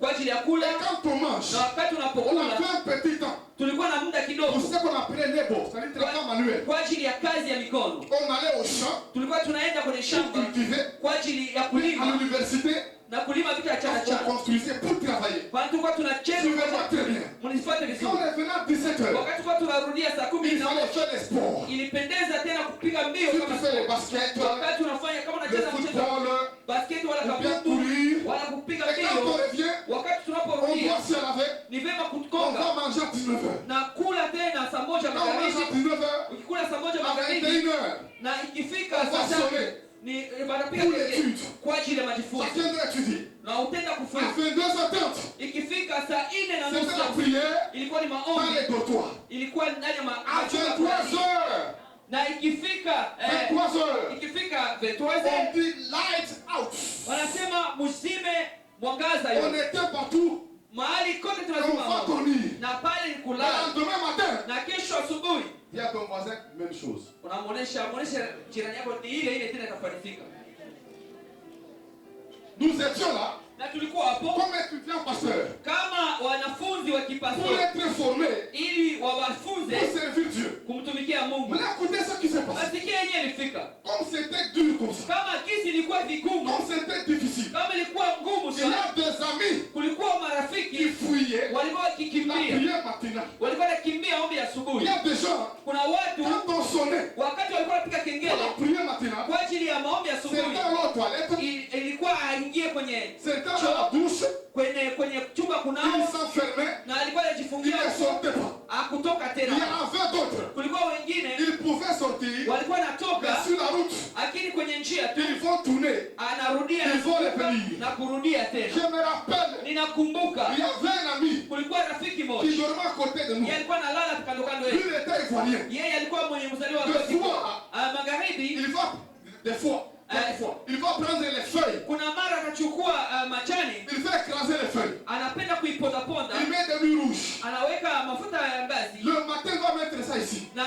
kwa ajili ya kula. Et quand on mange, Na wakati on unapokula a fait un petit temps. tulikuwa na muda kidogo Pour ce qu'on appelait nebo, c'est-à-dire travail manuel. kwa ajili ya kazi ya mikono. On allait au champ Tulikuwa tunaenda kwenye pour shamba cultiver. kwa ajili ya À kulima l'université, na kulima vitu vya chana on chana. construisait pour travailler. Kwa tulikuwa tunacheza Je vais pas très bien. mnifuate Quand vizuri. on est venu à 17h, Wakati tulikuwa tunarudia saa il 11 fallait faire les sports. ilipendeza tena kupiga mbio Si tu kama fais les baskets, wakati unafanya kama le unacheza mchezo football, basket wala ou bien kabutu courir. wala kupiga Et quand on mbio. revient, Wakati on tunaporudia doit se laver. ni vema On kutoka va manger à 19h. na kula tena saa moja Quand on mange à magharibi. 19h, Ukikula saa moja à magharibi 21h, na ikifika on va saa tatu sonner. ni banapiga Pour kengele l'étude. kwa ajili ya ça majifunzo viendra étudier. na utenda À kufunza. 22h30, Ikifika saa 4 na c'était la nusu prière ilikuwa ni dans maombi, les dortoirs. ilikuwa ndani ya À machumba 23h, na ikifika 23h, ikifika on 23h dit light out. wanasema msime mwangaza On yote était partout. mahali kote On va tunazima dormir. na pale ni Le kulala. lendemain matin, Na kesho asubuhi dis à ton voisin, même chose. unamuonesha jirani yako ni ile ile tena itafanikika. Nous étions là Na tulikuwa hapo comme étudiants pasteurs kama wanafunzi wa pour kipastori être formés ili pour wawafunze servir Dieu. kumtumikia Mungu. Mais écoutez ce qui s'est passé. Basikia yenyewe ilifika Comme c'était dur comme ça, kama kisi ilikuwa vigumu, comme c'était difficile, kama ilikuwa ngumu il y sana. a des amis Kulikuwa qui marafiki fuyaient walikuwa la wakikimbia, prière matinale. walikuwa wanakimbia ombi Il asubuhi. y a des gens, Kuna watu quand on sonnait wakati walikuwa wanapiga pour kengele la prière matinale, kwa ajili ya maombi asubuhi, certains allaient aux toilettes, ilikuwa aingie kwenye certains à la douche, kwenye chumba ils kunao, s'enfermaient, na alikuwa ils anajifungia ne sortaient pas. akutoka Il y tena. en avait d'autres, Kulikuwa wengine ils pouvaient sortir, walikuwa mais wanatoka, sur la route, lakini kwenye njia tu ils vont tourner. anarudia Ils vont anazunguka revenir. na kurudia Je tena. me rappelle, Ninakumbuka il y avait un ami kulikuwa rafiki qui moja, dormait à côté de nous. yeye alikuwa analala kando kando Lui, yetu. il était ivoirien. Yeye alikuwa mwenye mzaliwa wa Des Cote d'Ivoire. fois, Magharibi. il va, des fois, il va prendre les feuilles. Kuna mara atachukua majani, Il fait écraser les feuilles. anapenda kuiponda ponda, Il met des nuits rouges. anaweka mafuta ya ngazi Le matin, il va mettre ça ici. na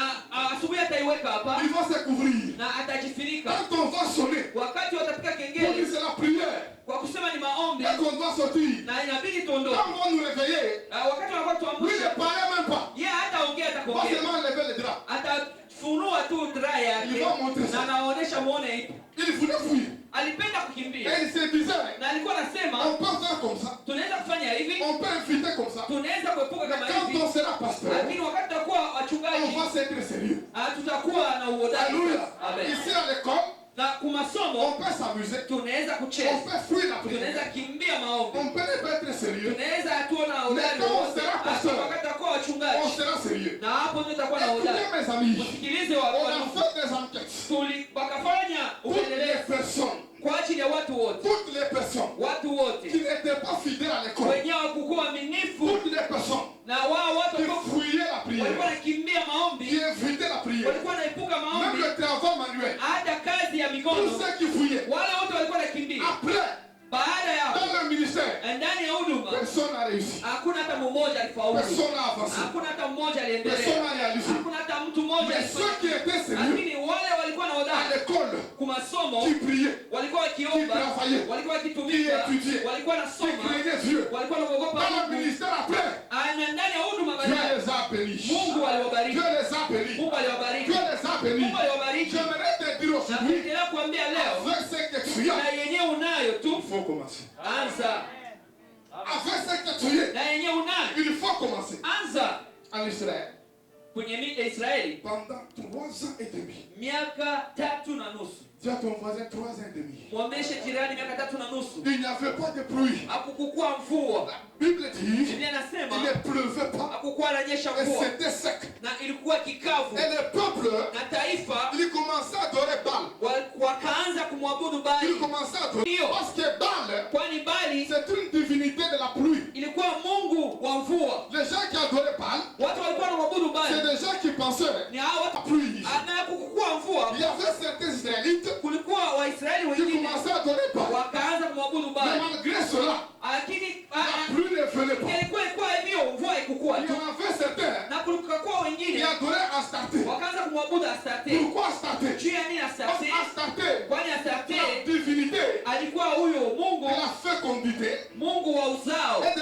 asubuhi ataiweka hapa Il va se couvrir. na atajifunika. Quand on va sonner, Wakati watapiga pour lui, kengele c'est la prière. kwa kusema ni maombi Dès qu'on doit sortir, na inabidi tuondoke. quand on va nous réveiller, Wakati wanakuwa lui, il tuamsha, ne parlait même pas. yeye hataongea, Il va atakuongea, seulement lever les draps. atafunua tu draa yake Il va montrer ça. na anaonyesha muone ipo. Il voulait fuir. Alipenda Et kukimbia il se disait, na alikuwa on anasema peut faire comme ça. tunaweza kufanya hivi, On peut inviter comme ça. tunaweza kuepuka Mais kama quand hivi, on sera pasteur, lakini wakati tutakuwa on wachungaji va s'être sérieux. tutakuwa na uhodari. Alléluia. Amen. Ici à l'école, Na on kumasomo peut s'amuser. tunaweza On kucheza, peut fuir la tunaweza prière. kimbia maombi, On peut ne pas être sérieux. tunaweza tuona uhodari Mais quand on wowote, sera hata pasteur, wakati tutakuwa On wachungaji, sera sérieux. na hapo ndio tutakuwa na uhodari. Écoutez mes amis, Msikilize on a watu, fait des enquêtes. wakafanya Toutes les upelelezi personnes, kwa ajili ya watu wote, toutes les personnes watu qui wote n'étaient pas fidèles à l'école, wenyewe hawakuwa waaminifu, toutes les personnes na wao watu qui walikuwa fuyaient la prière, wanakimbia qui maombi, évitaient la prière, walikuwa wanaepuka même maombi, le travail manuel, hata kazi ya tous mikono, ceux qui fuyaient, wale wote walikuwa wanakimbia. après, Baada ya dans le ministère, ndani ya huduma personne n'a réussi. hakuna hata mmoja alifaulu, Personne n'a avancé. hakuna hata mmoja aliendelea, Personne n'a réalisé. hakuna hata mtu mmoja Mais ceux qui alifanya. étaient sérieux Lakini wale walikuwa na à hodari l'école, kumasomo, qui priaient, walikuwa wakiomba, Qui travaillait. walikuwa Qui wakitumika, étudiait. walikuwa qui nasoma, craignaient Dieu, walikuwa wanaogopa dans le Mungu. ministère après, Na ndani ya huduma Dieu baadaye les a bénis. Mungu aliwabariki, Dieu les a bénis. Mungu aliwabariki, Dieu les a bénis. Mungu aliwabariki. J'aimerais te dire Na aujourd'hui, kuendelea kuambia leo, avec ce que tu as, na yenyewe unayo tu, il faut commencer. anza. Avec ce que tu es, Na yenyewe unayo, il faut commencer. anza. En Israël, Kwenye Israeli pendant 3 ans et demi, miaka 3.5. dis à ton voisin 3 ans et demi. Mwambeshe jirani miaka 3.5. Il n'y avait pas de pluie. Hakukuwa mvua. La Bible dit, Biblia inasema il ne pleuvait pas hakukuwa ananyesha et mvua c'était sec. na ilikuwa kikavu, Et le peuple, na taifa il commençait à adorer Baal. wakaanza kumwabudu Il Bali, commençait à adorer. Ndio. Parce que Baal, kwani Bali c'est une divinité de la pluie. ilikuwa mungu wa mvua. Les gens qui adoraient Baal, Watu walikuwa wanamwabudu c'est Bali, des gens qui pensaient ni hao à watu. la pluie. Na kukukuwa mvua, Il y avait certains Israélites kulikuwa Waisraeli qui wengine commençaient à adorer Baal. wakaanza kumwabudu Mais Bali, malgré cela, lakini la pluie ne venait pas. ilikuwa hivyo, mvua ikukua Il y tu, en avait certains na kulikuwa qui wengine adoraient Astarté. wakaanza kumwabudu Astarte. Pourquoi Astarté? Juu ya nini Parce Astarte? qu'Astarté, Kwani Astarte la divinité alikuwa huyo de mungu, la fécondité mungu wa uzao, et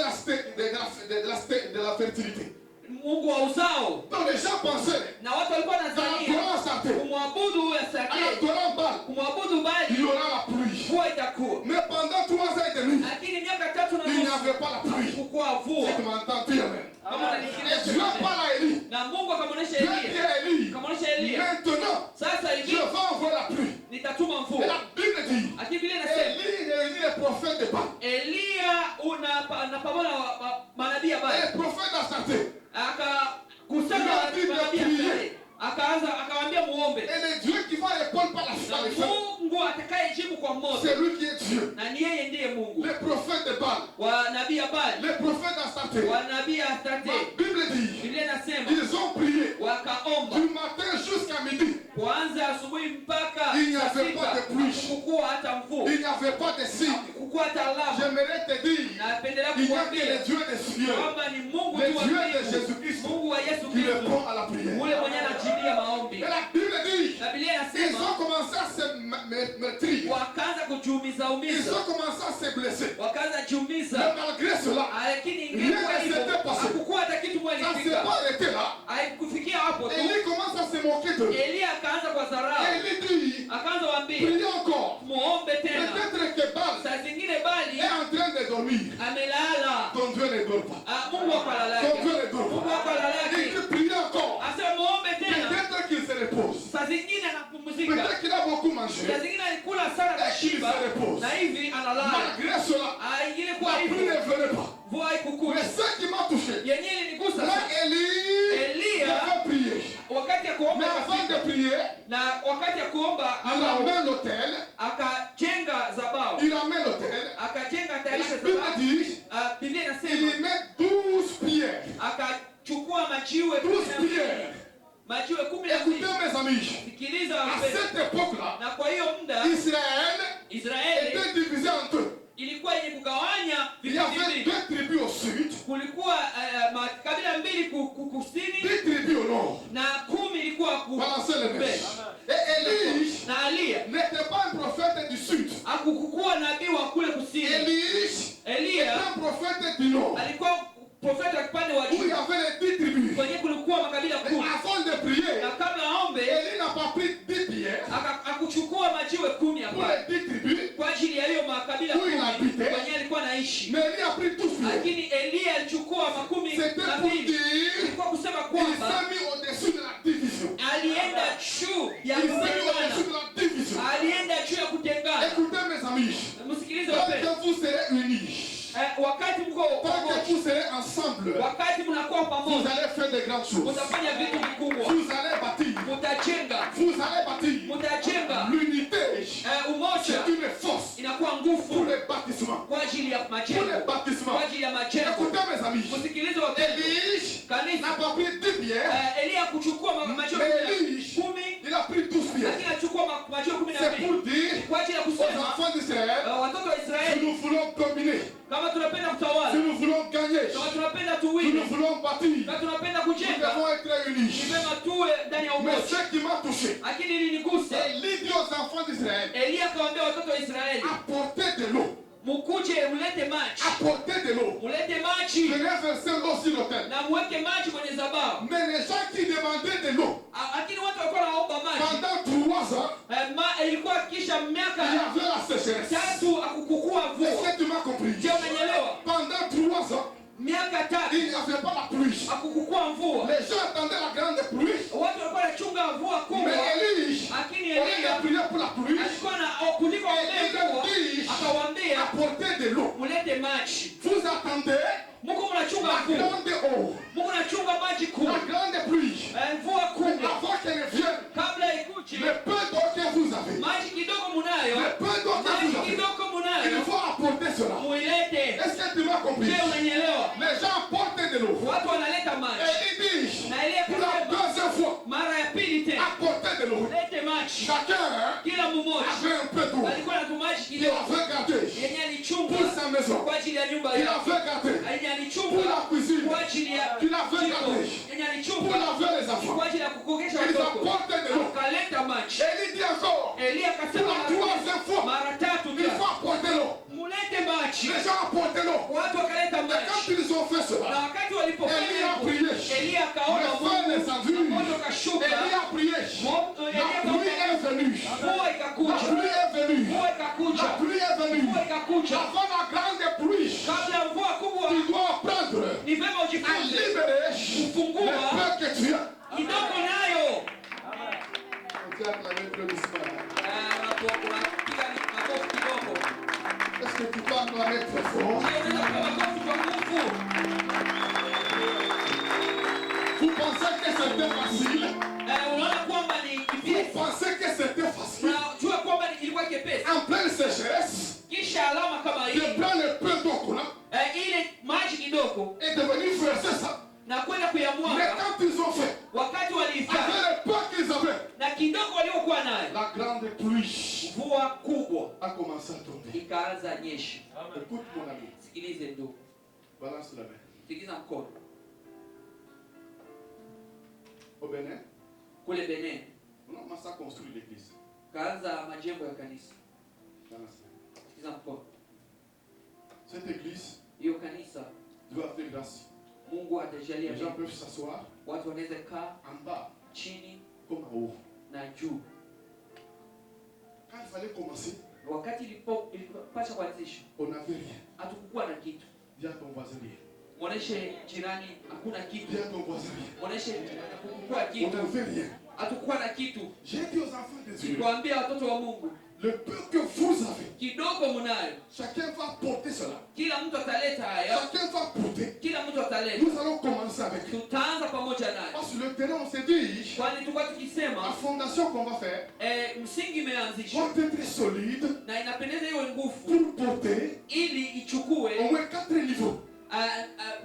zao. Donc les gens pensaient, Na watu walikuwa dans wanadhania l'adorant Sarté, kumwabudu huyo en Sarté, adorant Baal, kumwabudu il Bali, y aura la pluie. mvua itakuwa. Mais pendant 3 ans et demi, Lakini miaka 3 na il n'y nusu avait pas la pluie. hakukuwa mvua. Si tu m'entends, dis amen. Kama Et unanisikiliza Dieu parle à Élie. na Mungu akamwonyesha Dieu Elia, dit à Élie, akamwonyesha Elia, maintenant, sasa je hivi vais envoyer la pluie. nitatuma Et mvua. la Bible dit, Lakini vile nasema Élie réunit les prophètes de Baal. Elia na pamoja na manabii ya Et Bali les prophètes d'Astarté. akakusanya manabii ya Bali, akawaambia muombe, Et le Dieu qui va répondre par la na foi, Mungu atakayejibu kwa moto, c'est lui qui est Dieu. na ni yeye ndiye Mungu. Les prophètes de Baal, Wa nabii ya Bali, les prophètes d'Astarté. wa nabii ya La Astarté, Bible dit, Biblia inasema ils ont prié wakaomba du matin jusqu'à midi. kuanza asubuhi mpaka Il n'y saa avait pas de pluie. sita, hakukuwa hata mvua, Il n'y avait pas de signe. hakukuwa hata alama. J'aimerais te dire, Napendelea il n'y a que kukuambia le Dieu des cieux, kwamba ni Mungu le tu wa Dieu de mbingu, Jésus-Christ, Mungu wa Yesu qui Kristo, répond à la prière. ule mwenye anajibia maombi. Et la Bible dit, Na Biblia ils inasema ont commencé à se meurtrir. wakaanza kujiumiza Ils umiza, ont commencé à se blesser. wakaanza Mais jiumiza, malgré cela, lakini rien ingekuwa ne hivyo s'était passé. hakukuwa hata kitu ça ne s'est mwalifika, pas arrêté là. haikufikia hapo tu. Élie commence à se moquer d'eux. Elia akaanza kwa dharau, Élie dit, akaanza waambia priez encore. muombe tena. Peut-être que Baal Saa zingine Bali est en train de dormir. amelala. Ton Dieu ne dort pas. Mungu wako Ton alalaki, Dieu ne dort Mungu pas. wako Il alalaki, dit, priez encore. asema muombe tena. Peut-être qu'il se repose. Saa zingine anapumzika, Peut-être qu'il a beaucoup mangé. saa zingine alikula sana na shiba na hivi analala. Malgré cela, Ingine kwa la pluie hivyo ne venait pas. mvua haikukuja. Mais ce qui m'a touché, Yenyewe ilinigusa là, sana. Élie Elia devait prier. wakati ya Mais kuomba avant de akafika, prier, na wakati ya kuomba il ramène l'autel. akajenga zabao, Il ramène l'autel. akajenga La tayarisha Bible zabao. dit, Biblia il inasema y met 12 pierres. akachukua majiwe 12 pierres. majiwe 12. Écoutez mes amis, Sikiliza à wapendwa, cette époque-là, na kwa hiyo muda Israël Israeli était divisé en deux. ilikuwa yenye kugawanya Il y vikundi avait mbili. 2 tribus au sud, Kulikuwa makabila mbili kusini 10 tribus au nord. na 10 ilikuwa Balancez les mains. mbele. Et Élie Na Elia n'était pas un prophète du sud. hakukuwa nabii wa kule kusini. Élie était Elia un prophète du nord. alikuwa profeta wa kipande wa Où il y juu avait les 10 tribus. kwenye kulikuwa makabila Mais 10. avant de prier, Na kabla aombe Élie n'a pas pris 10 pierres akuchukua majiwe 10 pour hapa les 10 tribus, kwa ajili ya hiyo makabila Huyu 10 inapita. kwenye alikuwa anaishi. mais Élie a pris 12 pierres. Lakini Elia alichukua makumi C'était na pour mbili. dire, Ilikuwa kusema il kwamba s'est mis au-dessus de la division. alienda juu ya Il s'est mis kutengana, au-dessus de la division. alienda juu ya kutengana. Écoutez mes amis, Msikilize tant wapendwa, que vous serez unis, wakati mko tant que pamoja, vous serez ensemble, wakati mnakuwa vous pamoja, allez faire de grandes choses. mtafanya vitu vikubwa, Vous allez bâtir. mtajenga, Vous allez bâtir. mtajenga. L'unité, Umoja c'est une force inakuwa pour nguvu le bâtissement. kwa ajili ya Pour majengo, le bâtissement. kwa ajili ya majengo. Écoutez mes amis, Msikilize wapendwa, Élie kanisa n'a pas pris 10 pierres, Elia kuchukua majiwe mais Élie, 10, il a pris 12 pierres. lakini achukua majiwe C'est 12 pour dire kwa ajili ya aux kusema enfants d'Israël, watoto wa si Israeli, nous voulons dominer, kama tunapenda si kutawala, nous voulons gagner, kama tunapenda si nous tuwine, voulons bâtir, kama tunapenda nous kujenga, devons être ni unis. vema tuwe ndani ya Mais umoja. ce qui m'a touché, Lakini ilinigusa, Élie dit aux enfants d'Israël, Elia akawaambia watoto wa Israeli, apportez de l'eau, mukuje mulete maji, apportez de l'eau. mulete maji Venez verser l'eau sur l'autel. na muweke maji kwenye zabao. Mais les gens qui demandaient de l'eau, Lakini watu walikuwa wanaomba maji, pendant 3 ans, ilikuwa kisha il y miaka avait la sécheresse. tatu akukukua Est-ce mvua. que tu m'as compris? Je, unanielewa? Pendant 3 ans, Miaka tatu il n'y avait pas la pluie. akukukua mvua. Les gens attendaient la grande pluie. Watu walikuwa wanachunga mvua kubwa, Mais Élie, lakini au lieu Elia de prier pour la pluie, alikuwa na kuliko ombea mvua, Élie akawaambia apportez de l'eau. mulete maji. Vous attendez Mungu mnachunga la mvua, grande eau, Mungu mnachunga maji la kubwa, grande pluie. mvua Mais kubwa. avant qu'elle ne vienne, Kabla ikuje, le peu d'eau que vous avez, maji kidogo munayo, le peu d'eau que maji vous avez, kidogo il munayo, faut apporter cela. muilete. Est-ce que tu m'as compris? Je, unanielewa? Les gens apportent de l'eau. Watu wanaleta maji, Et il dit, na Elia pour la akasema deuxième fois, mara ya pili tena, apportez de l'eau. lete maji. Chacun Kila mmoja avait un peu d'eau. alikuwa na tumaji Il kidogo avait gardé yenye alichunga pour sa maison. kwa ajili ya nyumba Il yake, avait gardé yenye pour alichunga la cuisine. kwa ajili ya Il avait jiko, gardé yenye pour alichunga laver les enfants. kwa ajili ya kukogesha Ils watoto, apportent de l'eau. akaleta maji. Et il dit encore, Elia pour akasema la troisième fois, mara tatu il tena, faut apporter l'eau. mulete maji. Les gens apportent l'eau. Watu wakaleta Et quand maji, ils ont fait na cela, wakati walipofanya Elia a hivyo, prié. Elia akaona Le kidogo est devenu verser ça. na kwenda Mais kuyamwaga. quand ils ont fait, Wakati walifanya avec le peu qu'ils avaient, na kidogo waliokuwa nayo, la grande pluie mvua kubwa a commencé à tomber. ikaanza nyesha. Écoute mon ami, Sikilize ndugu, balance la main. sikiza mkono. Au Bénin, Kule Benin on a commencé à construire l'église. kaanza majengo ya kanisa. Balance la main. Sikiza mkono. Cette église Hiyo kanisa doit avoir grâce. Mungu atajalia Les gens peuvent s'asseoir watu wanaweza kaa en bas chini comme en haut. na juu. Quand il fallait commencer, Wakati ilipasha kuanzishwa, on n'avait rien. hatukukuwa na kitu. Dis à ton voisin rien. Mwoneshe jirani hakuna kitu. Dis à ton voisin rien. Mwoneshe hakukuwa On kitu. n'avait rien. Hatukuwa na kitu. J'ai dit aux enfants de Dieu, Nikwambia watoto wa Mungu, le peu que vous avez, kidogo mnayo. chacun va porter cela. Kila mtu ataleta haya. Chacun va porter. Kila mtu ataleta. Nous allons commencer avec. Tutaanza pamoja naye. Parce que le terrain, on s'est dit, Kwani tulikuwa la tukisema fondation qu'on va faire msingi imeanzishwa doit être solide na inapendeza iwe nguvu pour porter ili au ichukue moins 4 niveaux.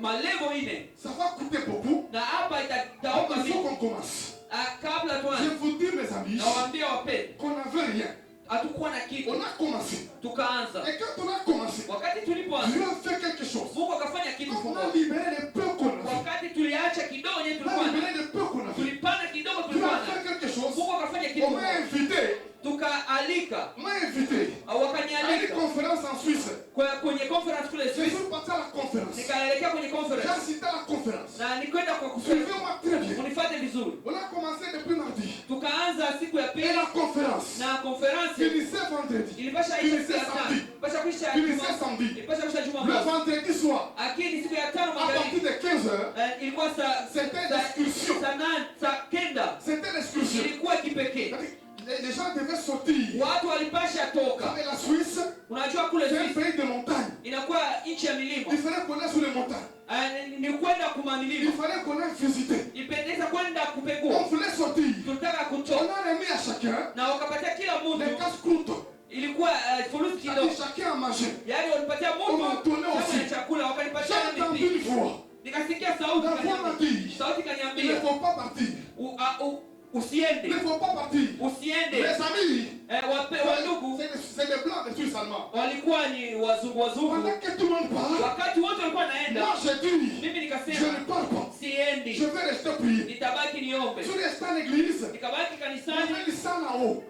malevo ine. Ça va coûter beaucoup. Na hapa itaomba Il faut mingi. qu'on commence. Kabla Je tuanze, vous dis, mes amis, nawaambia wapendwa, qu'on n'avait rien. hatukuwa na kitu. On a commencé. Tukaanza. Et quand on a commencé, Wakati tulipoanza, Dieu a fait quelque chose. Mungu akafanya kitu Quand on a kimoja. libéré les peu qu'on avait, Wakati tuliacha kidogo yenye on a tulikuwa nayo, libéré les peu qu'on avait, tulipanda kidogo Dieu tulikuwa a nayo, fait quelque chose. Mungu akafanya kitu On m'a kimoja. invité. Tukaalika On m'a invité à une wakanialika conférence en Suisse. kwenye conference kule Je Swiss. suis parti à la conférence. Nikaelekea kwenye J'ai conference assisté à la conférence. na nikwenda kwa kusema, Suivez-moi très bien. unifuate vizuri. On a commencé depuis mardi. Tukaanza siku ya Et pili la conférence na conference finissait vendredi. ilipasha isha siku ya tano, ilipasha kuisha Finissait Jumamosi, samedi. ilipasha kuisha Le Jumamosi, vendredi soir, lakini siku ya tano à partir magharibi de 15 heures, ilikuwa c'était l'excursion. saa kenda C'était l'excursion. ilikuwa kipekee. Les gens devaient sortir. Watu walipasha toka. Avec la Suisse, Unajua kule c'est un Swiss pays de montagne. inakuwa nchi ya milima. Il fallait qu'on aille sur les montagnes. Ni kwenda kuma Il milima. fallait qu'on aille visiter. Ipendeza kwenda On kupekua. voulait sortir. Tulitaka On kutoka a remis à chacun na wakapatia kila les mtu casse-croûtes. ilikuwa furusi kidogo. Chacun a mangé. Yaani walipatia On m'a mtu donné aussi. kama chakula wakanipatia J'ai entendu mimi. une voix. Nikasikia sauti La voix m'a dit, sauti il ne kaniambia faut pas partir. Il usiende. ne faut pas partir. Usiende. Mes amis, Wandugu c'est des blancs, des Suisses allemands. walikuwa ni wazungu. Pendant que tout le monde parle, Wakati wote walikuwa naenda, moi j'ai dit, mimi je nikasema ne pars pas. siendi. Je vais rester prier. Nitabaki niombe. Je suis resté à l'église. Nikabaki Il y avait kanisani. une salle en haut.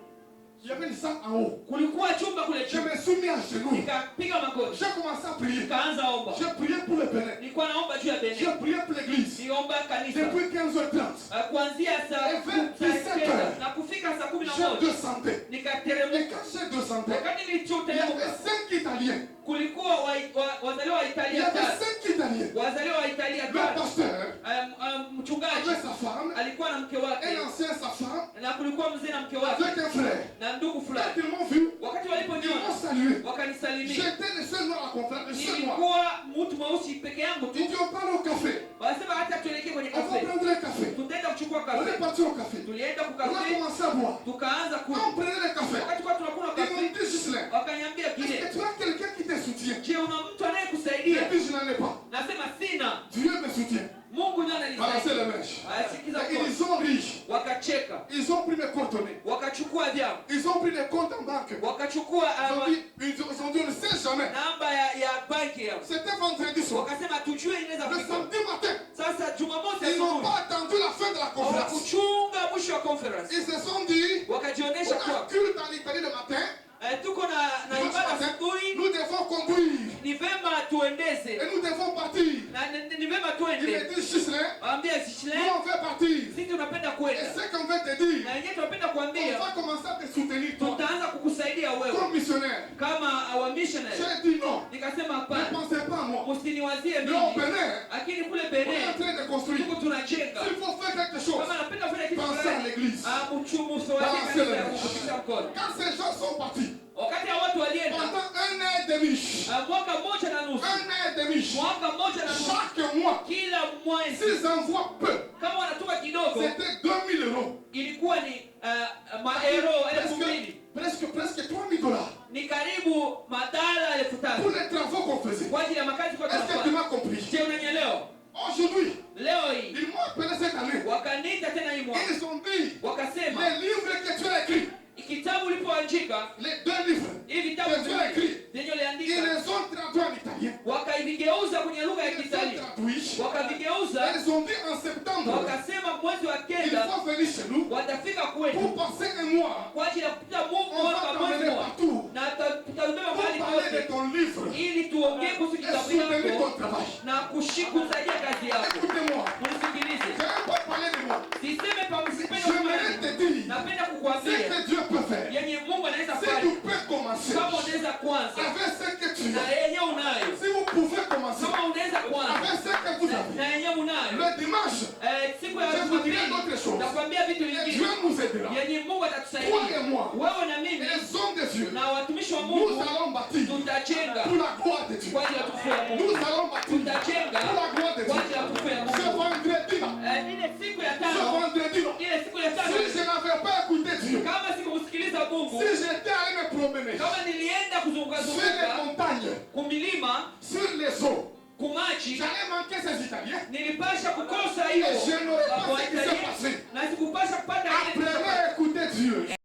Il y avait une salle en haut. Kulikuwa chumba kule Je chini. me suis mis à genoux. Nikapiga magoti. J'ai commencé à prier. Nikaanza omba. J'ai prié pour le Bénin. Nilikuwa naomba juu ya J'ai Benin. prié pour l'église. Niomba kanisa. Depuis 15h30, Kuanzia saa Et 27 kenda na kufika saa 11 j'ai descendu. Et nikateremka. quand j'ai descendu, Wakati il y nilichoteremka avait 5 Italiens. kulikuwa wazaliwa wa Il y Italia avait tatu. 5 Italiens. Wazaliwa wa Italia Le tatu. pasteur Mchungaji avec sa femme, alikuwa na mke wake un ancien sa femme, na kulikuwa mzee na mke wake avec un frère. na ndugu Quand fulani. ils m'ont vu, Wakati ils waliponiona m'ont salué. wakanisalimia. J'étais le seul noir à la conférence, le seul noir. Nilikuwa mtu mweusi peke yangu tu. Ils disent on parle au café. Wanasema hata tuelekee kwenye On va kafe. prendre un café. Tutaenda kuchukua On est kafe. parti au café. Tulienda On a kukafe, commencé à boire. tukaanza Quand on kunywa. prenait le café, Wakati kwa tunakunywa ils m'ont kafe, dit Gislain, wakaniambia est-ce kile, que tu as quelqu'un qui te soutient? je, una mtu J'ai anayekusaidia? dit je n'en ai pas. Nasema sina. Dieu me soutient. Mungu ndiye Balancez ananisaidia. les mèches. Sikiza Et kwa. ils ont ri. Wakacheka, Ils ont pris mes coordonnées. wakachukua vyao, Ils ont pris les comptes en banque. wakachukua Ils ont dit on ne sait jamais. namba ya banki yao. C'était vendredi soir. Wakasema tujue inaweza Le kufika. samedi matin, Sasa Jumamosi ils n'ont asubuhi pas attendu la fin de la conférence. hawakuchunga mwisho wa conference, Ils se sont dit, wakajionyesha on a kwa culte en Italie le matin. tuko na ibada asubuhi, Nous devons conduire. ni vema tuendeze Et nous devons partir. na ni vema Il tuende. me dit Gislain, Waambia nous Gislain, on veut partir. sisi tunapenda Et kwenda ce qu'on veut te dire, na yenyewe tunapenda on kuambia va commencer à te soutenir toi. tutaanza kukusaidia wewe Comme missionnaire. kama our missionary. J'ai dit non. Nikasema Ne hapana, pensez pas à moi. msiniwazie Mais au mimi, Bénin, lakini kule on est en Benin train de construire. tuko tunajenga. S'il faut faire quelque chose, Kama napenda kufanya kitu pensez à fulani, l'église. mchumu Balancez sowaje le kanisa ya mèche. kufikisha mkono. Quand ces gens sont partis, Wakati hao watu walienda pendant 1 an et demi, mwaka mmoja na nusu, 1 an et demi, mwaka mmoja na nusu, chaque mois, kila mwezi s'ils envoient peu, kama wanatuma kidogo, c'était 2000 euros. ilikuwa ni maero 1000, Presque 3000 dollars ni karibu madala 5000 pour les travaux qu'on faisait. kwa ajili ya makazi kwa Est-ce que tu tunafanya. m'as compris? Je, wakavigeuza, Ils ont dit en septembre, wakasema mwezi wa il kenda faut venir chez nous watafika kwetu pour passer un mois. kwa ajili ya kupita On va mwaka t'emmener mmoja, partout na tutabeba pour mahali parler de kote ton livre ili tuongee kuhusu et kitabu soutenir ton yako travail. na kusaidia kazi yako. Écoutez-moi, Unisikilize, je n'aime pas parler de moi. siseme pamsipende J'aimerais te dire napenda ce kukuambia que Dieu peut faire. yenye Mungu anaweza Si fanya tu peux commencer kama unaweza kwanza avec ce que tu na as, yenye unayo, si vous pouvez commencer kama unaweza kwanza avec ce que vous avez, na yenye unayo, le dimanche, siku ya je vous dirai Jumapili d'autres choses. nakwambia vitu Et vingine Dieu nous aidera. yenye Mungu Toi atatusaidia et moi, wewe na mimi les hommes de Dieu, na watumishi wa nous Mungu, allons bâtir tutajenga pour la gloire de Dieu. kwa ajili ya tukufu ya Mungu, Nous allons bâtir tutajenga pour la gloire de kwa ajili ya Dieu. tukufu ya Ce Mungu. vendredi là, Ile siku ya ce tano, vendredi là, ile siku ya tano, si je n'avais pas écouté Dieu, kama sikumsikiliza Mungu, si j'étais allé me promener kama nilienda kuzunguka sur les zunguka montagnes, kumilima, sur les eaux, kumachi, j'allais manquer ces Italiens. nilipasha kukosa Et hiyo je n'aurais